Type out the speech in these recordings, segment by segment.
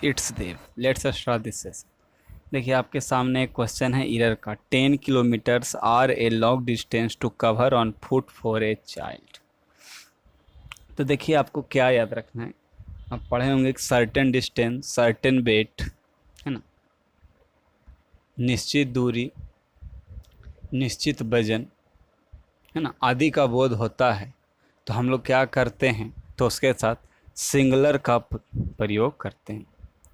It's Dev let's start this session. देखिए आपके सामने एक क्वेश्चन है ईरर का। 10 kilometres are a long distance to cover on foot for a child. तो देखिए आपको क्या याद रखना है, आप पढ़े होंगे एक सर्टेन डिस्टेंस, सर्टेन वेट, है ना, निश्चित दूरी, निश्चित वजन, है ना, आदि का बोध होता है। तो हम लोग क्या करते हैं, तो उसके साथ सिंगुलर का प्रयोग करते हैं।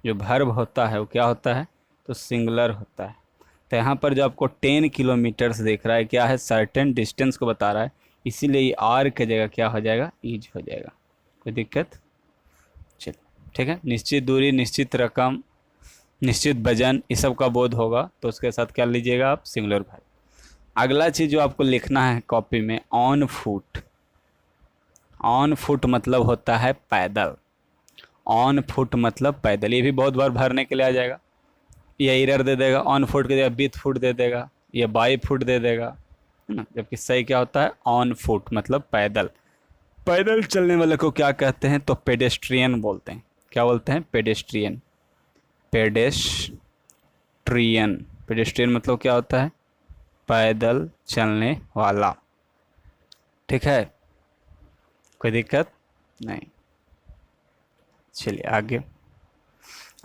जो वर्ब होता है वो क्या होता है, तो सिंगुलर होता है। तो यहाँ पर जो आपको 10 किलोमीटर्स देख रहा है, क्या है, सर्टेन डिस्टेंस को बता रहा है, इसीलिए ये आर की जगह क्या हो जाएगा, ईज हो जाएगा। कोई दिक्कत? चलिए ठीक है। निश्चित दूरी, निश्चित रकम, निश्चित वजन, इस सब का बोध होगा तो उसके साथ क्या लीजिएगा आप, सिंगुलर वर्ब। अगला चीज़ जो आपको लिखना है कॉपी में, ऑन फुट। ऑन फुट मतलब होता है पैदल। ऑन फुट मतलब पैदल। ये भी बहुत बार भरने के लिए आ जाएगा। ये एरर दे देगा, ऑन फुट की जगह विथ फुट दे देगा, ये बाई फुट दे देगा, है ना। जबकि सही क्या होता है, ऑन फुट मतलब पैदल। पैदल चलने वाले को क्या कहते हैं, तो पेडेस्ट्रियन बोलते हैं। क्या बोलते हैं, पेडेस्ट्रियन। पेडेस्ट्रियन, पेडेस्ट्रियन मतलब क्या होता है, पैदल चलने वाला। ठीक है, कोई दिक्कत नहीं। चलिए आगे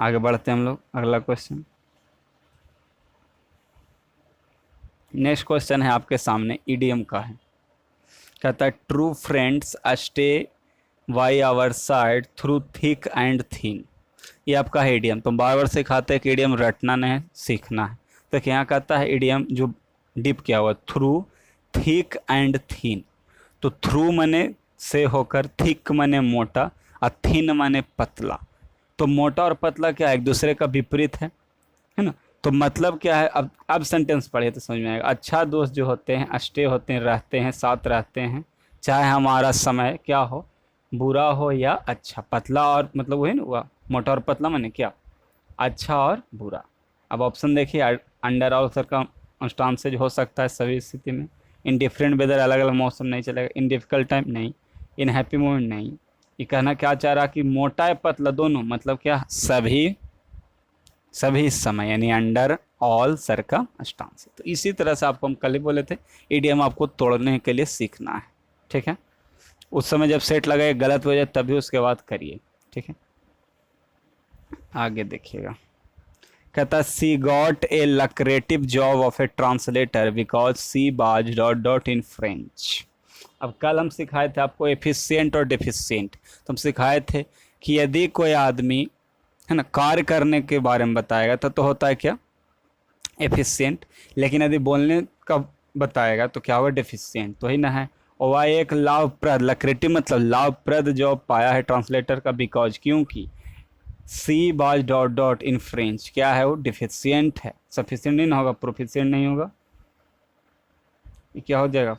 आगे बढ़ते हैं हम लोग। अगला क्वेश्चन, नेक्स्ट क्वेश्चन है आपके सामने, ईडीएम का है। कहता है true friends stay by our side through thick and thin. ये आपका है ईडीएम। तुम बार बार सिखाते हैं कि ईडीएम रटना नहीं, सीखना है। तो यहाँ कहता है ईडीएम जो डिप किया हुआ, थ्रू थिक एंड थिन। तो थ्रू मने से होकर, थिक मने मोटा, और थिन मने पतला। तो मोटा और पतला क्या है, एक दूसरे का विपरीत है ना। तो मतलब क्या है, अब सेंटेंस पढ़िए तो समझ में आएगा। अच्छा दोस्त जो होते हैं, स्टे होते हैं, रहते हैं, साथ रहते हैं, चाहे हमारा समय क्या हो, बुरा हो या अच्छा। पतला और मतलब वही ना हुआ, मोटा और पतला माने क्या, अच्छा और बुरा। अब ऑप्शन देखिए, अंडर ऑल सर्कमस्टांसेज हो सकता है सभी स्थिति में। इन डिफरेंट वेदर, अलग अलग मौसम नहीं चलेगा। इन डिफिकल्ट टाइम नहीं। इन हैप्पी मोमेंट नहीं। ये कहना क्या चाह रहा कि मोटा या पतला दोनों, मतलब क्या, सभी समय, यानी अंडर ऑल सर्कमस्टांसेस। तो इसी तरह से आपको हम कल ही बोले थे, ईडीएम आपको तोड़ने के लिए सीखना है। ठीक है, उस समय जब सेट लगाए गलत हो जाए तभी उसके बाद करिए। ठीक है, आगे देखिएगा। कहता she got a lucrative job of a translator because she was dot dot in French. अब कल हम सिखाए थे आपको एफिशिएंट और डेफिशिएंट। तो हम सिखाए थे कि यदि कोई आदमी, है ना, कार्य करने के बारे में बताएगा तो होता है क्या, एफिशिएंट। लेकिन यदि बोलने का बताएगा तो क्या होगा, डेफिशिएंट। तो ही ना है। और वह एक लाभप्रद, लक्रेटिव मतलब लाभप्रद जॉब पाया है ट्रांसलेटर का, बिकॉज क्योंकि सी was dot dot in French क्या है, वो डिफिशियंट है। सफिशियंट नहीं होगा, प्रोफिशिएंट नहीं होगा, ये क्या हो जाएगा,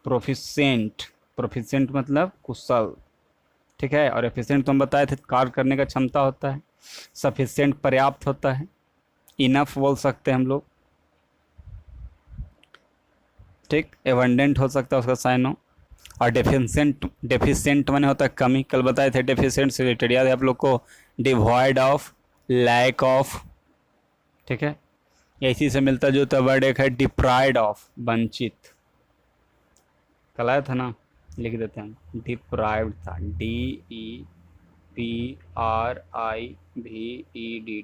प्रोफिशिएंट। प्रोफिशिएंट मतलब कुशल। ठीक है, और एफिशिएंट तो हम बताए थे, कार्य करने का क्षमता होता है। सफिशिएंट पर्याप्त होता है, इनफ बोल सकते हैं हम लोग। ठीक, एबंडेंट हो सकता है उसका साइन हो। और डेफिशिएंट माने होता है कमी। कल बताए थे डेफिशिएंट से रिलेटेड, याद है आप लोग को, डिवॉइड ऑफ, लैक ऑफ। ठीक है, इसी से मिलता जुलता वर्ड एक है डिप्राइड ऑफ, वंचित। कल आया था ना, लिख देते हैं, डिप्राइव्ड था, DEPRIVED,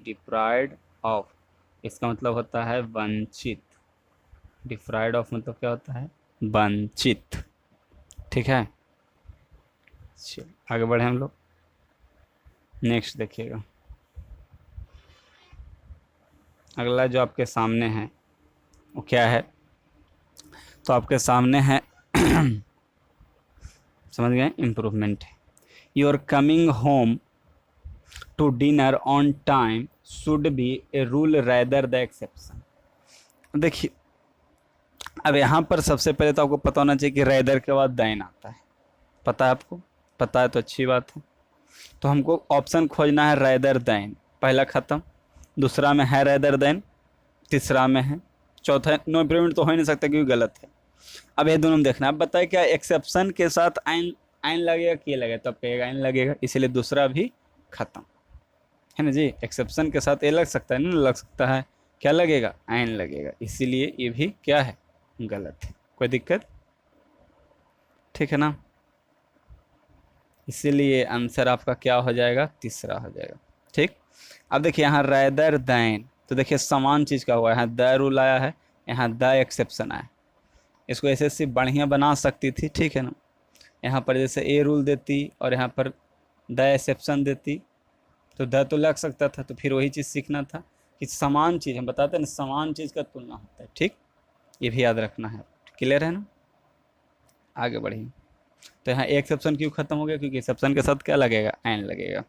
डिप्राइड ऑफ। इसका मतलब होता है वंचित। डिप्राइड ऑफ मतलब क्या होता है, वंचित। ठीक है, चलिए आगे बढ़े हम लोग। नेक्स्ट देखिएगा, अगला जो आपके सामने है वो क्या है, तो आपके सामने है समझ गए, इम्प्रूवमेंट है। Your coming home to dinner on time should be a rule rather the exception. देखिए अब यहाँ पर सबसे पहले तो आपको पता होना चाहिए कि रैदर के बाद दैन आता है। पता है आपको? पता है तो अच्छी बात है। तो हमको ऑप्शन खोजना है रैदर दैन, पहला ख़त्म। दूसरा में है रैदर दैन, तीसरा में है, चौथा नो इम्प्रूवमेंट तो हो ही नहीं सकता क्योंकि गलत है। अब ये दोनों में देखना है। अब बताए क्या एक्सेप्शन के साथ आइन लगेगा कि लगेगा, तब कहेगा आइन लगेगा, इसीलिए दूसरा भी खत्म। है ना जी। एक्सेप्शन के साथ ए लग सकता है, नहीं लग सकता है, क्या लगेगा, एन लगेगा, इसीलिए ये भी क्या है, गलत है। कोई दिक्कत, ठीक है ना। इसीलिए आंसर आपका क्या हो जाएगा, तीसरा हो जाएगा। ठीक, अब देखिए यहाँ रैदर दैन, तो देखिए समान चीज़ का हुआ है, यहाँ द रूल आया है, यहाँ द एक्सेप्शन आया। इसको एसएससी बढ़िया बना सकती थी, ठीक है ना। यहाँ पर जैसे ए रूल देती और यहाँ पर द एक्सेप्शन देती, तो द तो लग सकता था, तो फिर वही चीज़ सीखना था कि समान चीज़, हम बताते हैं ना समान चीज़ का तुलना होता है। ठीक, ये भी याद रखना है। क्लियर है ना, आगे बढ़िए। तो यहाँ एक्सेप्शन क्यों खत्म हो गया, क्योंकि एक्सेप्शन के साथ क्या लगेगा, एन लगेगा।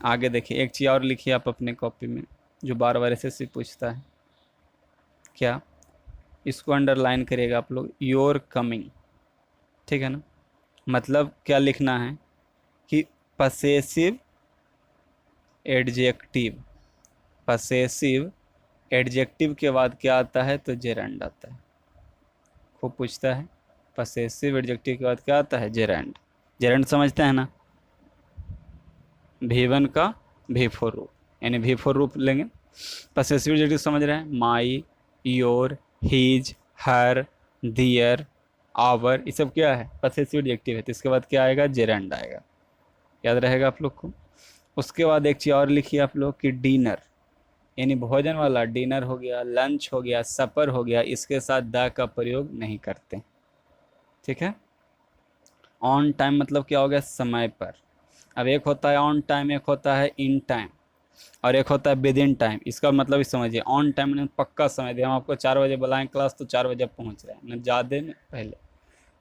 आगे देखिए एक चीज़ और लिखिए आप अपने कॉपी में, जो बार बार एसएससी पूछता है, क्या, इसको अंडरलाइन करिएगा आप लोग, योर कमिंग। ठीक है ना, मतलब क्या लिखना है कि पसेसिव एडजेक्टिव, पसेसिव एडजेक्टिव के बाद क्या आता है, तो जेरंड आता है। खूब पूछता है, पसेसिव एडजेक्टिव के बाद क्या आता है, जेरंड। जेरंड समझते हैं ना, V1 का V4 रूप, यानी V4 रूप लेंगे। पसेसिव एडजेक्टिव समझ रहे हैं, my, your, his, her, their, our, ये सब क्या है, पसेसिव एडजेक्टिव है। तो इसके बाद क्या आएगा, जेरंड आएगा, याद रहेगा आप लोग को। उसके बाद एक चीज़ और लिखिए आप लोग कि डिनर, यानी भोजन वाला, डिनर हो गया, लंच हो गया, सपर हो गया, इसके साथ द का प्रयोग नहीं करते। ठीक है, ऑन टाइम मतलब क्या हो गया, समय पर। अब एक होता है ऑन टाइम, एक होता है इन टाइम, और एक होता है विद इन टाइम। इसका मतलब ही समझिए, ऑन टाइम ने पक्का समय दिया, हम आपको 4 बजे बुलाएं क्लास तो 4 बजे पहुंच रहे हैं, न ज़्यादा न पहले।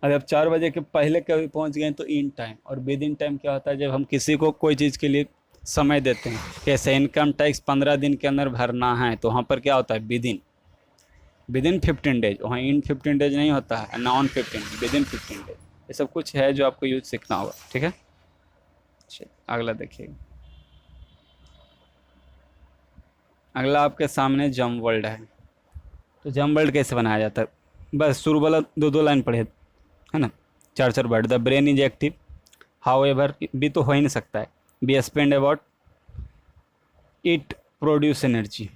अगर आप 4 बजे के पहले कभी पहुंच गए तो इन टाइम। और विद इन टाइम क्या होता है, जब हम किसी को कोई चीज़ के लिए समय देते हैं, जैसे इनकम टैक्स 15 दिन के अंदर भरना है, तो वहाँ पर क्या होता है, विद इन 15 डेज। वहाँ इन 15 डेज नहीं होता है, नॉन 15, विद इन 15 डेज। ये सब कुछ है जो आपको यूज सीखना होगा। ठीक है, अगला देखिए, अगला आपके सामने जम वर्ल्ड है। तो जम वर्ल्ड कैसे बनाया जाता है, बस शुरू वाला 2 लाइन पढ़े, है ना, 4 word. The brain is active, how ever, भी तो हो ही नहीं सकता है, we spend about, it produce energy.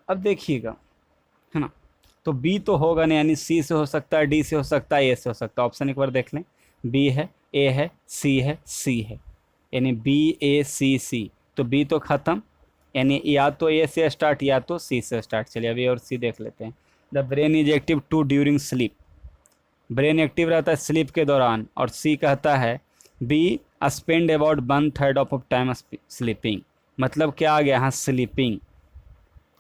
अब देखिएगा, है ना, तो बी तो होगा नहीं, यानी सी से हो सकता है, डी से हो सकता है, ए से हो सकता है। ऑप्शन एक बार देख लें, बी है, ए है, सी है, सी है, यानी बी ए सी सी, तो बी तो ख़त्म, यानी या तो ए से स्टार्ट या तो सी से स्टार्ट। चलिए अभी और सी देख लेते हैं। The brain is active to during sleep, brain active रहता है स्लीप के दौरान। और सी कहता है we spend about 1/3 of time sleeping, मतलब क्या आ गया यहाँ, स्लीपिंग।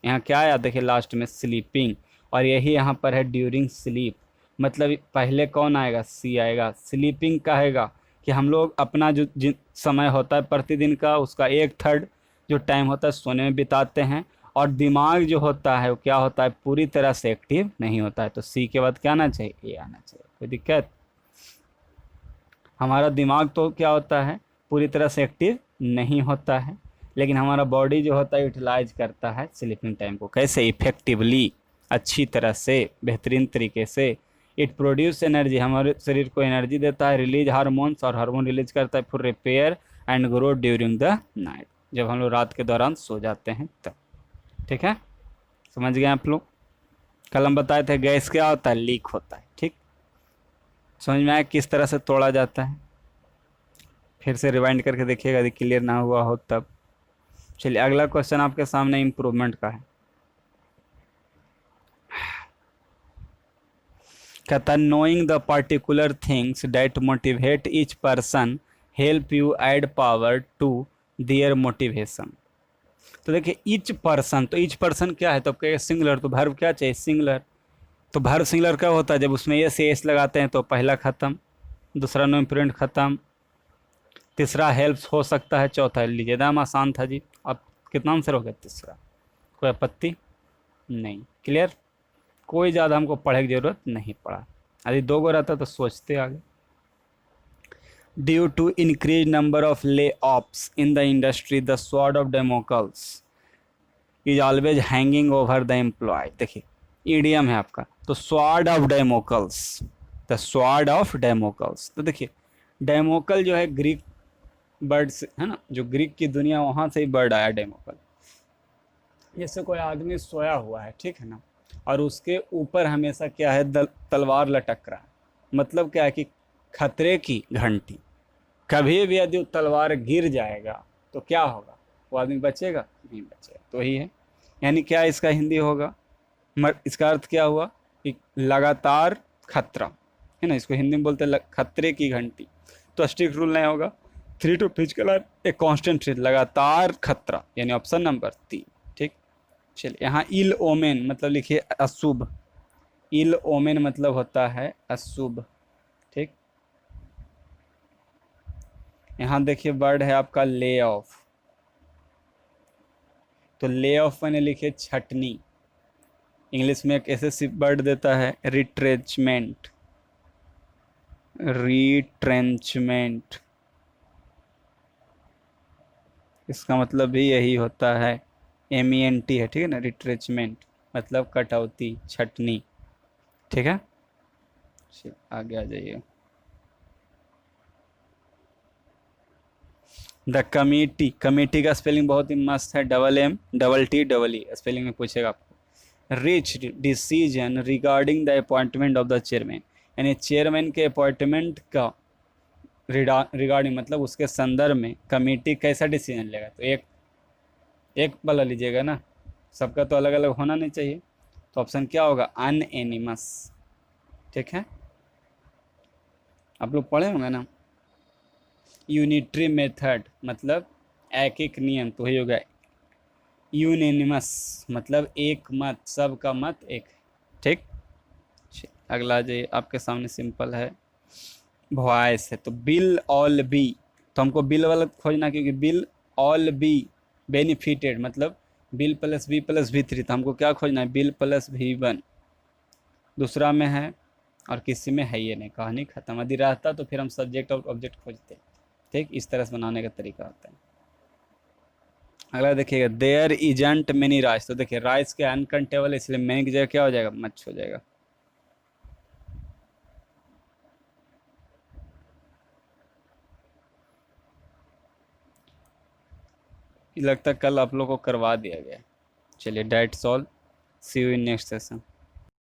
यहाँ क्या आया, देखिए लास्ट में स्लीपिंग, और यही यहाँ पर है ड्यूरिंग स्लीप, मतलब पहले कौन आएगा, सी आएगा। स्लीपिंग कहेगा कि हम लोग अपना जो समय होता है प्रतिदिन का, उसका 1/3 जो टाइम होता है सोने में बिताते हैं, और दिमाग जो होता है वो क्या होता है, पूरी तरह से एक्टिव नहीं होता है। तो सी के बाद क्या आना चाहिए, ए आना चाहिए। कोई दिक्कत, हमारा दिमाग तो क्या होता है, पूरी तरह से एक्टिव नहीं होता है, लेकिन हमारा बॉडी जो होता है यूटिलाइज करता है स्लीपिंग टाइम को। कैसे, इफेक्टिवली, अच्छी तरह से, बेहतरीन तरीके से। इट प्रोड्यूस एनर्जी, हमारे शरीर को एनर्जी देता है। रिलीज हार्मोन्स, और हार्मोन रिलीज करता है for repair and grow during the night, जब हम लोग रात के दौरान सो जाते हैं तब। ठीक है, समझ गए आप लोग। कल हम बताए थे गैस क्या होता है, लीक होता है। ठीक, समझ में आया किस तरह से तोड़ा जाता है, फिर से रिवाइंड करके देखिएगा यदि क्लियर ना हुआ हो तब। चलिए अगला क्वेश्चन आपके सामने इम्प्रूवमेंट का है। कहता है knowing the particular things that motivate each person help you add power to their motivation. तो देखिए ईच पर्सन, तो ईच पर्सन क्या है, तो कहेगा सिंगुलर, तो वर्ब क्या चाहिए, सिंगुलर। तो वर्ब सिंगुलर क्या होता है, जब उसमें ए से एस लगाते हैं तो पहला ख़त्म, दूसरा नो इम्प्रूवेंट ख़त्म, तीसरा हेल्प्स हो सकता है, चौथा लीजिए। दाम आसान था जी। अब कितना आंसर हो गया, तीसरा। कोई आपत्ति नहीं, क्लियर। कोई ज़्यादा हमको पढ़ने की ज़रूरत नहीं पड़ा, यदि 2 गो रहता तो सोचते आगे। Due to increase number of layoffs in the industry the sword of Damocles is always hanging over the employ. देखिए ईडियम है आपका, तो sword of Damocles, the sword of Damocles. तो देखिए डेमोकल जो है ग्रीक बर्ड से, है ना, जो ग्रीक की दुनिया वहाँ से ही बर्ड आया डेमोकल। जैसे कोई आदमी सोया हुआ है, ठीक है ना, और उसके ऊपर हमेशा क्या है, तलवार लटक रहा है, मतलब क्या है कि खतरे की घंटी। कभी भी यदि तलवार गिर जाएगा तो क्या होगा, वो आदमी बचेगा नहीं बचेगा, तो ही है। यानी क्या इसका हिंदी होगा, इसका अर्थ क्या हुआ कि लगातार खतरा, है ना, इसको हिंदी में बोलते हैं खतरे की घंटी। तो स्ट्रिक्ट रूल नहीं होगा, 3 to physical are a constant threat, लगातार खतरा, यानी ऑप्शन नंबर 3। ठीक, चलिए यहाँ इल ओमेन मतलब लिखिए अशुभ, इल ओमेन मतलब होता है अशुभ। ठीक, यहाँ देखिए वर्ड है आपका ले ऑफ, तो ले ऑफ मैंने लिखे छटनी। इंग्लिश में एक ऐसे वर्ड देता है रिट्रेंचमेंट, रिट्रेंचमेंट, इसका मतलब भी यही होता है, MENT है, ठीक है ना, रिट्रेंचमेंट मतलब कटौती, छटनी। ठीक है, आगे आ जाइए। द कमिटी, कमिटी का स्पेलिंग बहुत ही मस्त है, MMTEE, स्पेलिंग में पूछेगा आपको। Rich decision regarding the appointment of the chairman, यानी चेयरमैन के अपॉइंटमेंट का रिगार्डिंग मतलब उसके संदर्भ में कमेटी कैसा डिसीजन लेगा, तो एक एक वाला लीजिएगा ना, सबका तो अलग अलग होना नहीं चाहिए। तो ऑप्शन क्या होगा, अनएनिमस। ठीक है, आप लोग पढ़े होंगे ना। यूनिटरी मेथड मतलब एक एक नियम, तो वही होगा यूनिनिमस मतलब एक मत, सबका मत एक। ठीक, अगला जो आपके सामने सिंपल है, वॉइस है, तो बिल ऑल बी, तो हमको बिल वाला खोजना, क्योंकि बिल ऑल बी बेनिफिटेड मतलब bill plus B plus V3, तो हमको क्या खोजना है, बिल प्लस V1। दूसरा में है और किसी में है ये नहीं, कहानी खत्म। यदि रहता तो फिर हम सब्जेक्ट और ऑब्जेक्ट खोजते। ठीक, इस तरह से बनाने का तरीका होता है। अगला देखिएगा, देयर इजंट मेनी राइस, तो देखिए राइस के अनकंटेबल, इसलिए मेनी की जगह क्या हो जाएगा, मच हो जाएगा। लगता है कल आप लोग को करवा दिया गया। चलिए that's all, see you in next session.